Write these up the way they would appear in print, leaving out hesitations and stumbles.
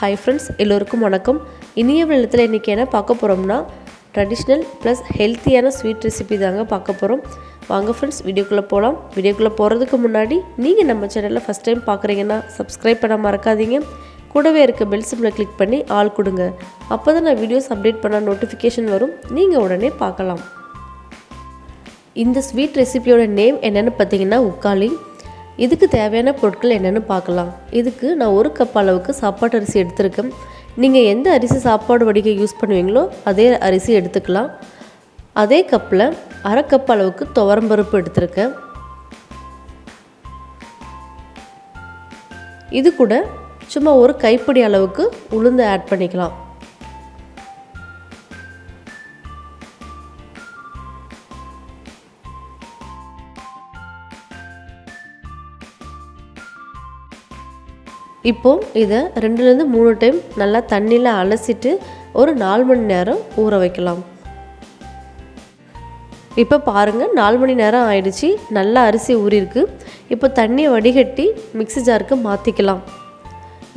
Hi friends, எல்லோருக்கும் வணக்கம். இனியவள் இடத்துல இன்றைக்கி என்ன பார்க்க போகிறோம்னா ட்ரெடிஷ்னல் ப்ளஸ் ஹெல்த்தியான ஸ்வீட் ரெசிபி தாங்க பார்க்க போகிறோம். வாங்க ஃப்ரெண்ட்ஸ், வீடியோக்குள்ளே போகலாம். வீடியோக்குள்ளே போகிறதுக்கு முன்னாடி நீங்கள் நம்ம சேனலில் ஃபஸ்ட் டைம் பார்க்குறீங்கன்னா சப்ஸ்கிரைப் பண்ண மறக்காதீங்க. கூடவே இருக்க பெல் சிம்பிளை கிளிக் பண்ணி ஆல் கொடுங்க. அப்போ தான் நான் வீடியோஸ் அப்டேட் பண்ண நோட்டிஃபிகேஷன் வரும், நீங்கள் உடனே பார்க்கலாம். இந்த ஸ்வீட் ரெசிபியோட நேம் என்னென்னு பார்த்தீங்கன்னா உக்காளி. இதுக்கு தேவையான பொருட்கள் என்னென்னு பார்க்கலாம். இதுக்கு நான் 1 கப் அளவுக்கு சாப்பாட்டு அரிசி எடுத்திருக்கேன். நீங்கள் எந்த அரிசி சாப்பாடு வடிக்க யூஸ் பண்ணுவீங்களோ அதே அரிசி எடுத்துக்கலாம். அதே கப்பில் 1/2 கப் அளவுக்கு துவரம்பருப்பு எடுத்திருக்கேன். இது கூட சும்மா ஒரு கைப்பிடி அளவுக்கு உளுந்து ஆட் பண்ணிக்கலாம். இப்போது இதை 2லேருந்து 3 டைம் நல்லா தண்ணியில் அலசிட்டு ஒரு 4 மணி நேரம் ஊற வைக்கலாம். இப்போ பாருங்கள், 4 மணி நேரம் ஆயிடுச்சு. நல்லா அரிசி ஊறிருக்கு. இப்போ தண்ணியை வடிகட்டி மிக்ஸி ஜாருக்கு மாற்றிக்கலாம்.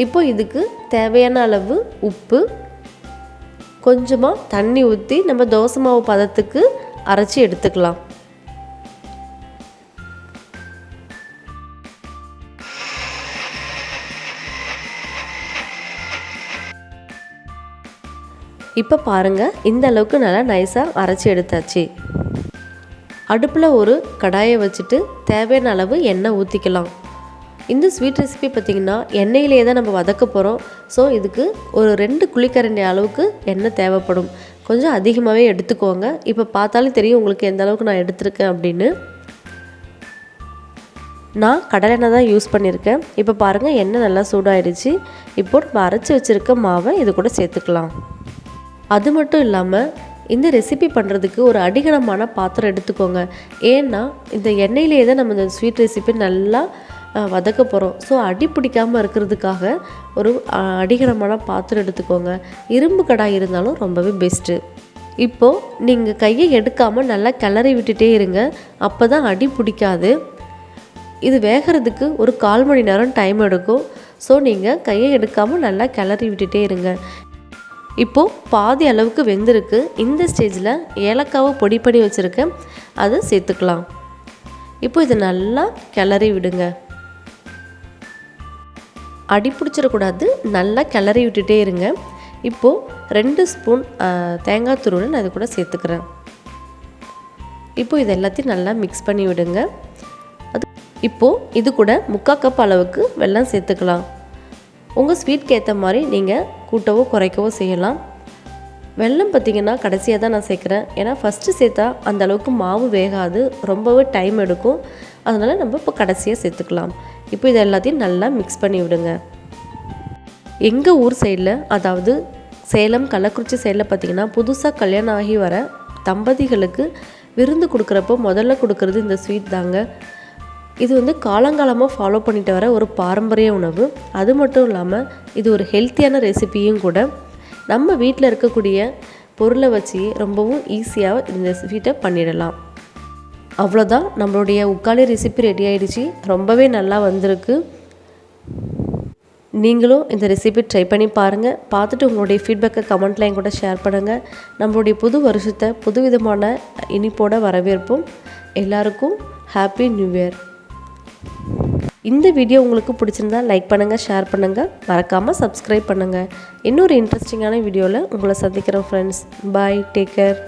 இப்போ இதுக்கு தேவையான அளவு உப்பு, கொஞ்சமாக தண்ணி ஊற்றி நம்ம தோசை மாவு பதத்துக்கு அரைச்சி எடுத்துக்கலாம். இப்போ பாருங்கள், இந்த அளவுக்கு நல்லா நைஸாக அரைச்சி எடுத்தாச்சு. அடுப்பில் ஒரு கடாயை வச்சுட்டு தேவையான அளவு எண்ணெய் ஊற்றிக்கலாம். இந்த ஸ்வீட் ரெசிபி பார்த்திங்கன்னா எண்ணெயிலே தான் நம்ம வதக்க போகிறோம். ஸோ இதுக்கு ஒரு 2 குழிக்கரண்டி அளவுக்கு எண்ணெய் தேவைப்படும். கொஞ்சம் அதிகமாகவே எடுத்துக்கோங்க. இப்போ பார்த்தாலே தெரியும் உங்களுக்கு எந்த அளவுக்கு நான் எடுத்திருக்கேன் அப்படின்னு. நான் கடலெண்ணெய் தான் யூஸ் பண்ணியிருக்கேன். இப்போ பாருங்கள், எண்ணெய் நல்லா சூடாயிடுச்சு. இப்போ நம்ம அரைச்சி வச்சுருக்க மாவை இது கூட சேர்த்துக்கலாம். அது மட்டும் இல்லாமல் இந்த ரெசிபி பண்ணுறதுக்கு ஒரு அடிகனமான பாத்திரம் எடுத்துக்கோங்க. ஏன்னா இந்த எண்ணெயிலே தான் நம்ம இந்த ஸ்வீட் ரெசிபி நல்லா வதக்க போகிறோம். ஸோ அடி பிடிக்காமல் இருக்கிறதுக்காக ஒரு அடிகனமான பாத்திரம் எடுத்துக்கோங்க. இரும்பு கடாய் இருந்தாலும் ரொம்பவே பெஸ்ட்டு. இப்போது நீங்கள் கையை எடுக்காமல் நல்லா கிளறி விட்டுட்டே இருங்க. அப்போ தான் அடி பிடிக்காது. இது வேகிறதுக்கு ஒரு 1/4 மணி நேரம் டைம் எடுக்கும். ஸோ நீங்கள் கையை எடுக்காமல் நல்லா கிளறி விட்டுட்டே இருங்க. இப்போது பாதி அளவுக்கு வெந்திருக்கு. இந்த ஸ்டேஜில் ஏலக்காவை பொடி பண்ணி வச்சுருக்கேன், அதை சேர்த்துக்கலாம். இப்போ இது நல்லா கிளறி விடுங்க. அடி பிடிச்சிடக்கூடாது, நல்லா கிளறி விட்டுட்டே இருங்க. இப்போது 2 ஸ்பூன் தேங்காய் துருவலை நான் இது கூட சேர்த்துக்கிறேன். இப்போ இது எல்லாத்தையும் நல்லா மிக்ஸ் பண்ணி விடுங்க. இப்போது இது கூட 3/4 கப் அளவுக்கு வெல்லம் சேர்த்துக்கலாம். உங்கள் ஸ்வீட்க்கு ஏற்ற மாதிரி நீங்கள் கூட்டவோ குறைக்கவோ செய்யலாம். வெல்லம் பார்த்திங்கன்னா கடைசியாக தான் நான் சேர்க்குறேன். ஏன்னா ஃபஸ்ட்டு சேர்த்தா அந்த அளவுக்கு மாவு வேகாது, ரொம்பவே டைம் எடுக்கும். அதனால் நம்ம இப்போ கடைசியாக சேர்த்துக்கலாம். இப்போ இது எல்லாத்தையும் நல்லா மிக்ஸ் பண்ணி விடுங்க. எங்கள் ஊர் சைடில், அதாவது சேலம் கள்ளக்குறிச்சி சைடில் பார்த்திங்கன்னா புதுசாக கல்யாணம் ஆகி வர தம்பதிகளுக்கு விருந்து கொடுக்குறப்போ முதல்ல கொடுக்குறது இந்த ஸ்வீட் தாங்க. இது காலங்காலமாக ஃபாலோ பண்ணிட்டு வர ஒரு பாரம்பரிய உணவு. அது மட்டும் இல்லாமல் இது ஒரு ஹெல்த்தியான ரெசிபியும் கூட. நம்ம வீட்டில் இருக்கக்கூடிய பொருளை வச்சு ரொம்பவும் ஈஸியாக இந்த ஸ்வீட்டை பண்ணிடலாம். அவ்வளோதான், நம்மளுடைய உக்காளி ரெசிபி ரெடி ஆகிடுச்சு. ரொம்பவே நல்லா வந்திருக்கு. நீங்களும் இந்த ரெசிபி ட்ரை பண்ணி பாருங்கள். பார்த்துட்டு உங்களுடைய ஃபீட்பேக்கை கமெண்ட்டில் என் கூட ஷேர் பண்ணுங்கள். நம்மளுடைய புது வருஷத்தை புதுவிதமான இனிப்போட வரவேற்போம். எல்லாருக்கும் ஹாப்பி நியூ இயர். இந்த வீடியோ உங்களுக்கு பிடிச்சிருந்தா லைக் பண்ணுங்கள், ஷேர் பண்ணுங்கள், மறக்காமல் சப்ஸ்கிரைப் பண்ணுங்கள். இன்னொரு இன்ட்ரெஸ்டிங்கான வீடியோவில் உங்களை சந்திக்கிறேன் ஃப்ரெண்ட்ஸ். பாய், டேக் கேர்.